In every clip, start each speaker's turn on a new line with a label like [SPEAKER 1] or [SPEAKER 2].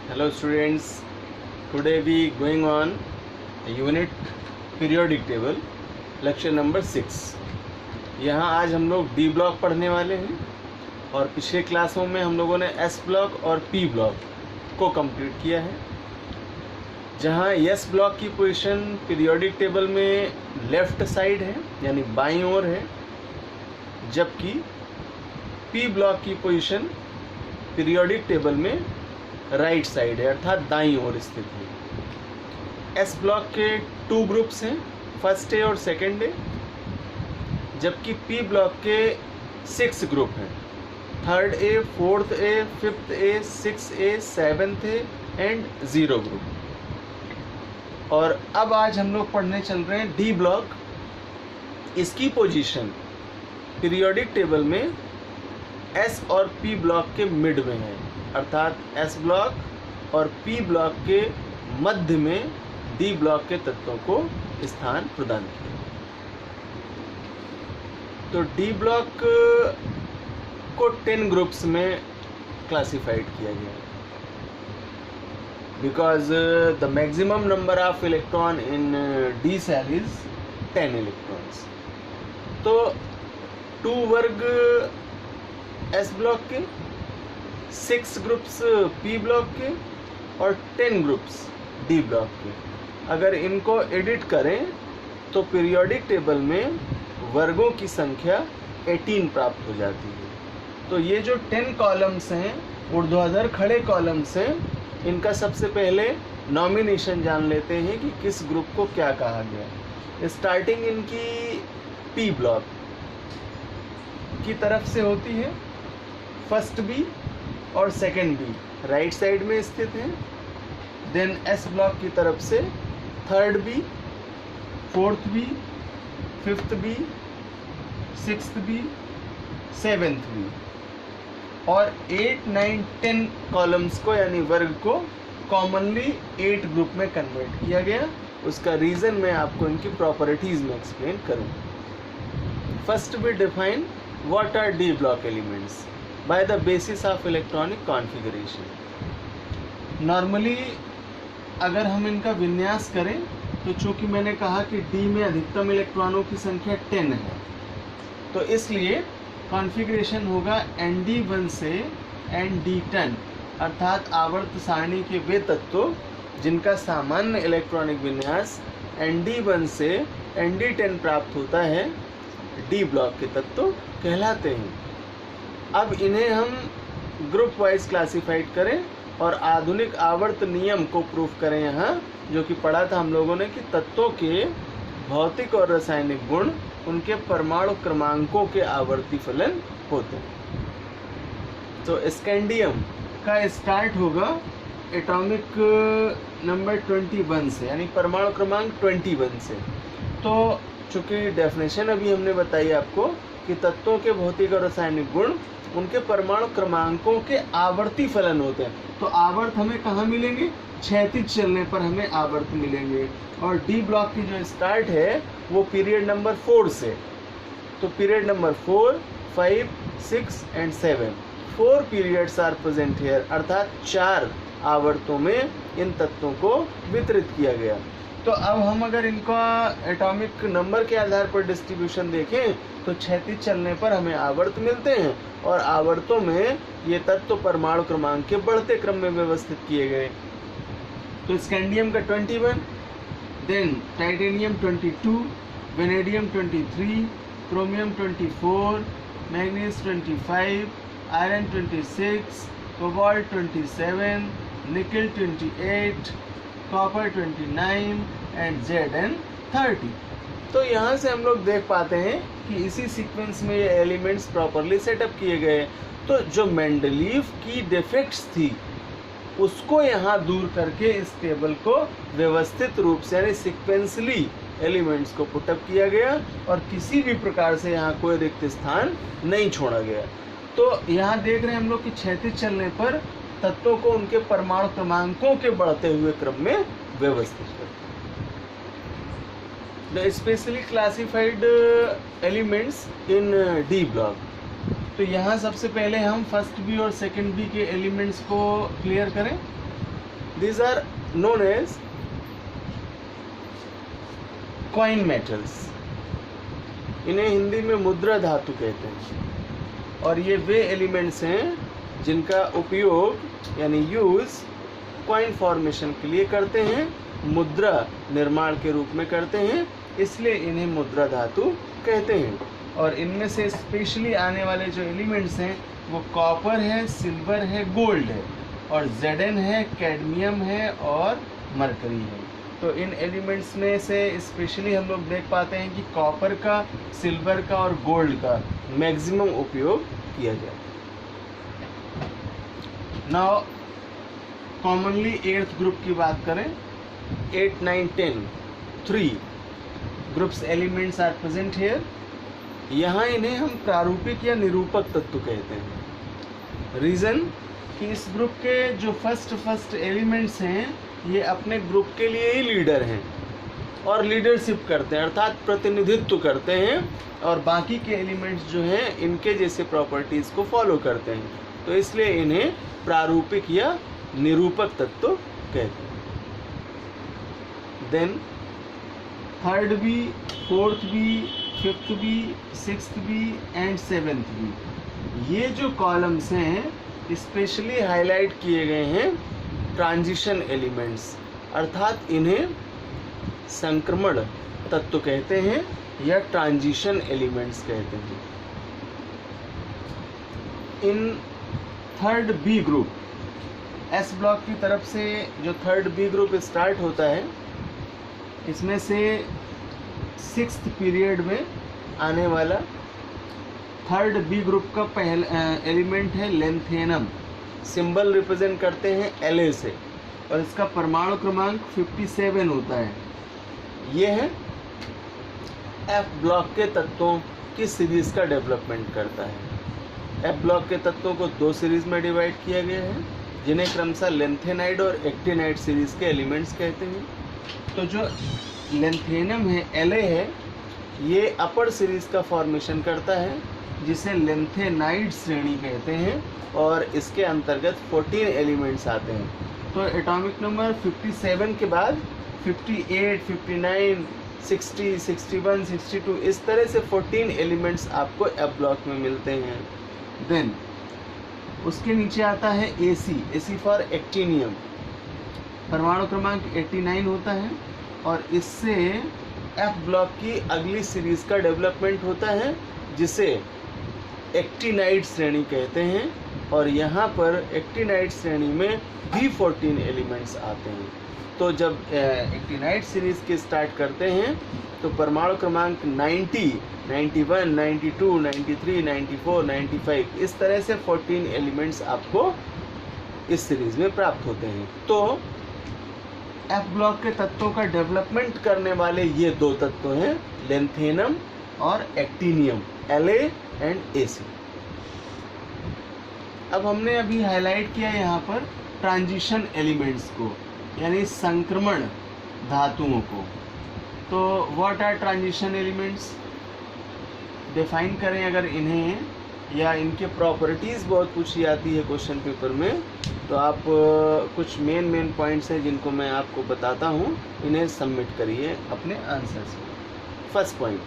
[SPEAKER 1] Hello students, today we going on unit periodic table lecture number 6। यहाँ आज हम लोग डी ब्लॉक पढ़ने वाले हैं और पिछले क्लासों में हम लोगों ने एस ब्लॉक और पी ब्लॉक को कंप्लीट किया है। जहाँ एस ब्लॉक की पोजीशन पीरियोडिक टेबल में लेफ्ट साइड है यानी बाईं ओर है, जबकि पी ब्लॉक की पोजीशन पीरियोडिक टेबल में राइट साइड है अर्थात दाईं ओर स्थित है। एस ब्लॉक के 2 ग्रुप्स हैं, फर्स्ट ए और सेकंड ए, जबकि पी ब्लॉक के 6 ग्रुप हैं, third A, fourth A, fifth A, 6 A, 7th A and 0 group. और अब आज हम लोग पढ़ने चल रहे हैं डी ब्लॉक। इसकी पोजीशन पीरियोडिक टेबल में एस और पी ब्लॉक के मिड में है, अर्थात एस ब्लॉक और पी ब्लॉक के मध्य में डी ब्लॉक के तत्वों को स्थान प्रदान किया। तो डी ब्लॉक को 10 ग्रुप्स में क्लासिफाइड किया गया है, because the maximum number of electron in D cell is 10 electrons. तो 2 वर्ग एस ब्लॉक के, 6 ग्रुप्स पी ब्लॉक के और 10 ग्रुप्स डी ब्लॉक के। अगर इनको एडिट करें तो पीरियोडिक टेबल में वर्गों की संख्या 18 प्राप्त हो जाती है। तो ये जो 10 कॉलम्स हैं, ऊर्ध्वाधर खड़े कॉलम्स हैं, इनका सबसे पहले नॉमिनेशन जान लेते हैं कि किस ग्रुप को क्या कहा गया। स्टार्टिंग इनकी पी ब्लॉक की तरफ से होती है, फर्स्ट बी और सेकंड बी राइट साइड में स्थित हैं। देन एस ब्लॉक की तरफ से third B, fourth B, fifth B, sixth B, 7th B और 8, 9, 10 कॉलम्स को यानी वर्ग को कॉमनली 8 ग्रुप में कन्वर्ट किया गया। उसका रीज़न मैं आपको इनकी प्रॉपर्टीज़ में एक्सप्लेन करूँगा। First we define what are D block elements by the basis of electronic configuration। Normally अगर हम इनका विन्यास करें तो चूंकि मैंने कहा कि डी में अधिकतम इलेक्ट्रॉनों की संख्या 10 है, तो इसलिए कॉन्फ़िगरेशन होगा ND1 से ND10, अर्थात आवर्त सारणी के वे तत्व जिनका सामान्य इलेक्ट्रॉनिक विन्यास ND1 से ND10 प्राप्त होता है, डी ब्लॉक के तत्व कहलाते हैं। अब इन्हें हम ग्रुप वाइज क्लासिफाइड करें और आधुनिक आवर्त नियम को प्रूफ करें यहाँ, जो कि पढ़ा था हम लोगों ने कि तत्वों के भौतिक और रासायनिक गुण उनके परमाणु क्रमांकों के आवर्ती फलन होते हैं। तो स्कैंडियम का स्टार्ट होगा एटॉमिक नंबर 21 से, यानी परमाणु क्रमांक 21 से। तो चूँकि डेफिनेशन अभी हमने बताई आपको कि तत्वों के भौतिक और रासायनिक गुण उनके परमाणु क्रमांकों के आवर्ती फलन होते हैं। तो आवर्त हमें कहाँ मिलेंगे? क्षैतिज चलने पर हमें आवर्त मिलेंगे। और डी ब्लॉक की जो स्टार्ट है वो पीरियड नंबर 4 से। तो period number 4, 5, 6 and 7, 4 periods are present here, अर्थात 4 आवर्तों में इन तत्वों को वितरित किया गया। तो अब हम अगर इनका एटॉमिक नंबर के आधार पर डिस्ट्रीब्यूशन देखें तो क्षैतिज चलने पर हमें आवर्त मिलते हैं और आवर्तों में ये तत्व परमाणु क्रमांक के बढ़ते क्रम में व्यवस्थित किए गए। तो स्कैंडियम का 21, then titanium 22, vanadium 23, chromium 24, manganese 25, iron 26, cobalt 27, nickel 28, copper 29 and Zn 30। तो यहाँ से हम लोग देख पाते हैं कि इसी सीक्वेंस में ये एलिमेंट्स प्रॉपरली सेटअप किए गए। तो जो मेंडलीव की डिफेक्ट्स थी उसको यहाँ दूर करके इस टेबल को व्यवस्थित रूप से यानी सिक्वेंसली एलिमेंट्स को पुटअप किया गया और किसी भी प्रकार से यहाँ कोई रिक्त स्थान नहीं छोड़ा गया। तो यहाँ देख रहे हैं हम लोग कि क्षैतिज चलने पर तत्वों को उनके परमाणु क्रमांकों के बढ़ते हुए क्रम में व्यवस्थित करते हैं। Specially classified elements in D block. तो यहाँ सबसे पहले हम फर्स्ट बी और सेकंड बी के एलिमेंट्स को क्लियर करें। These are known as coin metals. इन्हें हिंदी में मुद्रा धातु कहते हैं। और ये वे एलिमेंट्स हैं जिनका उपयोग यानी यूज कॉइन फॉर्मेशन के लिए करते हैं, मुद्रा निर्माण के रूप में करते हैं, इसलिए इन्हें मुद्रा धातु कहते हैं। और इनमें से स्पेशली आने वाले जो एलिमेंट्स हैं वो कॉपर है, सिल्वर है, गोल्ड है, और Zn है, कैडमियम है और मरकरी है। तो इन एलिमेंट्स में से स्पेशली हम लोग देख पाते हैं कि कॉपर का, सिल्वर का और गोल्ड का मैक्सिमम उपयोग किया जाए। नाउ कॉमनली 8th ग्रुप की बात करें, 8, 9, 10 3 groups elements are present here. यहाँ इन्हें हम प्रारूपिक या निरूपक तत्व कहते हैं। रीज़न कि इस ग्रुप के जो फर्स्ट एलिमेंट्स हैं ये अपने ग्रुप के लिए ही लीडर हैं और लीडरशिप करते हैं, अर्थात प्रतिनिधित्व करते हैं, और बाकी के एलिमेंट्स जो हैं इनके जैसे प्रॉपर्टीज़ को फॉलो करते हैं, तो इसलिए इन्हें प्रारूपिक या निरूपक तत्व कहते हैं। Then 3rd B, 4th B, 5th B, 6th B and 7th B, ये जो कॉलम्स हैं स्पेशली हाईलाइट किए गए हैं ट्रांजिशन एलिमेंट्स, अर्थात इन्हें संक्रमण तत्व कहते हैं या ट्रांजिशन एलिमेंट्स कहते हैं। In 3rd B group, S block की तरफ से जो 3rd बी ग्रुप स्टार्ट होता है, इसमें से 6th पीरियड में आने वाला 3rd बी ग्रुप का पहला एलिमेंट है लेंथेनम। सिंबल रिप्रेजेंट करते हैं La से, और इसका परमाणु क्रमांक 57 होता है। ये है एफ ब्लॉक के तत्वों की सीरीज का डेवलपमेंट करता है। एफ ब्लॉक के तत्वों को 2 सीरीज में डिवाइड किया गया है, जिन्हें क्रमशः लेंथेनाइड और एक्टिनाइड सीरीज के एलिमेंट्स कहते हैं। तो जो लेंथेनम है, La है, ये अपर सीरीज का फॉर्मेशन करता है, जिसे लेंथेनाइड श्रेणी कहते हैं, और इसके अंतर्गत 14 एलिमेंट्स आते हैं। तो एटॉमिक नंबर 57 के बाद 58, 59, 60, 61, 62 इस तरह से 14 एलिमेंट्स आपको एफ ब्लॉक में मिलते हैं। देन उसके नीचे आता है AC फॉर एक्टिनियम, परमाणु क्रमांक 89 होता है, और इससे एफ ब्लॉक की अगली सीरीज का डेवलपमेंट होता है, जिसे एक्टिनाइड श्रेणी कहते हैं, और यहाँ पर एक्टिनाइड श्रेणी में भी 14 एलिमेंट्स आते हैं। तो जब एक्टिनाइड सीरीज के स्टार्ट करते हैं तो परमाणु क्रमांक 90, 91, 92, 93, 94, 95 इस तरह से 14 एलिमेंट्स आपको इस सीरीज में प्राप्त होते हैं। तो एफ ब्लॉक के तत्वों का डेवलपमेंट करने वाले ये 2 तत्व हैं, लेंथेनम और एक्टिनियम, La एंड AC। अब हमने अभी हाईलाइट किया यहाँ पर ट्रांजिशन एलिमेंट्स को, यानी संक्रमण धातुओं को। तो what are transition elements, define करें अगर इन्हें, या इनके प्रॉपर्टीज़ बहुत पूछी जाती है क्वेश्चन पेपर में, तो आप कुछ मेन पॉइंट्स हैं जिनको मैं आपको बताता हूँ, इन्हें सबमिट करिए अपने आंसर्स में। फर्स्ट पॉइंट,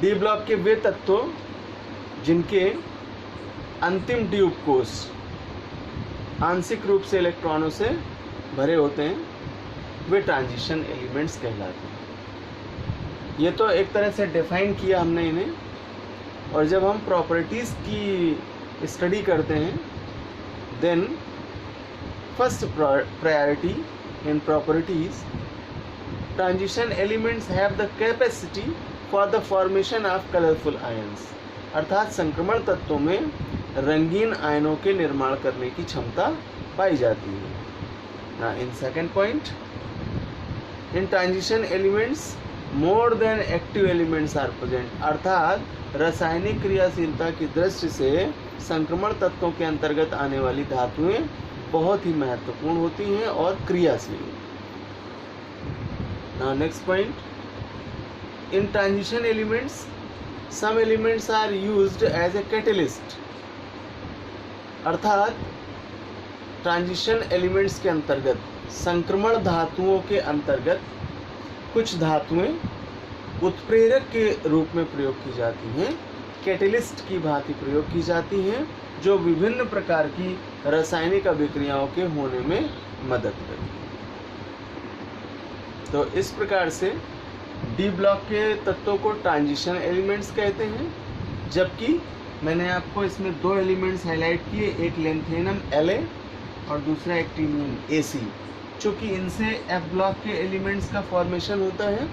[SPEAKER 1] डी ब्लॉक के वे तत्व जिनके अंतिम डी उपकोष आंशिक रूप से इलेक्ट्रॉनों से भरे होते हैं, वे ट्रांजिशन एलिमेंट्स कहलाते हैं। ये तो एक तरह से डिफाइन किया हमने इन्हें, और जब हम प्रॉपर्टीज़ की स्टडी करते हैं, then first priority in properties, transition elements have the capacity for the formation of colourful ions, अर्थात संक्रमण तत्वों में रंगीन आयनों के निर्माण करने की क्षमता पाई जाती है। ना in second point, in transition elements more than active elements are present, अर्थात रासायनिक क्रियाशीलता की दृष्टि से संक्रमण तत्वों के अंतर्गत आने वाली धातुएं बहुत ही महत्वपूर्ण होती हैं और क्रियाशील। Now next point, in transition elements some elements are used as a catalyst, अर्थात ट्रांजिशन एलिमेंट्स के अंतर्गत, संक्रमण धातुओं के अंतर्गत कुछ धातुएं उत्प्रेरक के रूप में प्रयोग की जाती हैं, कैटेलिस्ट की भांति प्रयोग की जाती हैं, जो विभिन्न प्रकार की रासायनिक अभिक्रियाओं के होने में मदद करती हैं। तो इस प्रकार से डी ब्लॉक के तत्वों को ट्रांजिशन एलिमेंट्स कहते हैं, जबकि मैंने आपको इसमें दो एलिमेंट्स हाईलाइट किए, एक लेंथेनम La और दूसरा एक्टिनियम Ac। चूँकि इनसे एफ ब्लॉक के एलिमेंट्स का फॉर्मेशन होता है,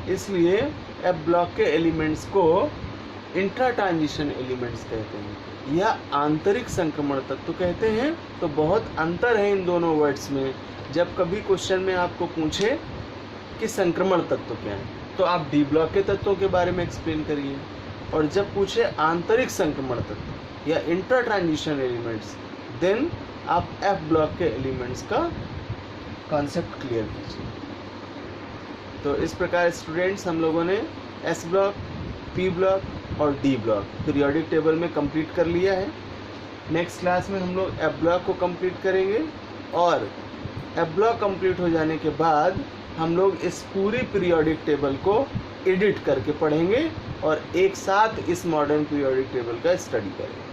[SPEAKER 1] इसलिए एफ ब्लॉक के एलिमेंट्स को इंट्रा ट्रांजिशन एलिमेंट्स कहते हैं या आंतरिक संक्रमण तत्व कहते हैं। तो बहुत अंतर है इन दोनों वर्ड्स में। जब कभी क्वेश्चन में आपको पूछे कि संक्रमण तत्व क्या है, तो आप डी ब्लॉक के तत्वों के बारे में एक्सप्लेन करिए, और जब पूछे आंतरिक संक्रमण तत्व या इंट्रा ट्रांजिशन एलिमेंट्स, देन आप एफ ब्लॉक के एलिमेंट्स का कॉन्सेप्ट क्लियर कीजिए। तो इस प्रकार स्टूडेंट्स हम लोगों ने एस ब्लॉक, पी ब्लॉक और डी ब्लॉक पीरियोडिक टेबल में कंप्लीट कर लिया है। नेक्स्ट क्लास में हम लोग एफ ब्लॉक को कंप्लीट करेंगे, और एफ ब्लॉक कंप्लीट हो जाने के बाद हम लोग इस पूरी पीरियोडिक टेबल को एडिट करके पढ़ेंगे और एक साथ इस मॉडर्न पीरियोडिक टेबल का स्टडी करेंगे।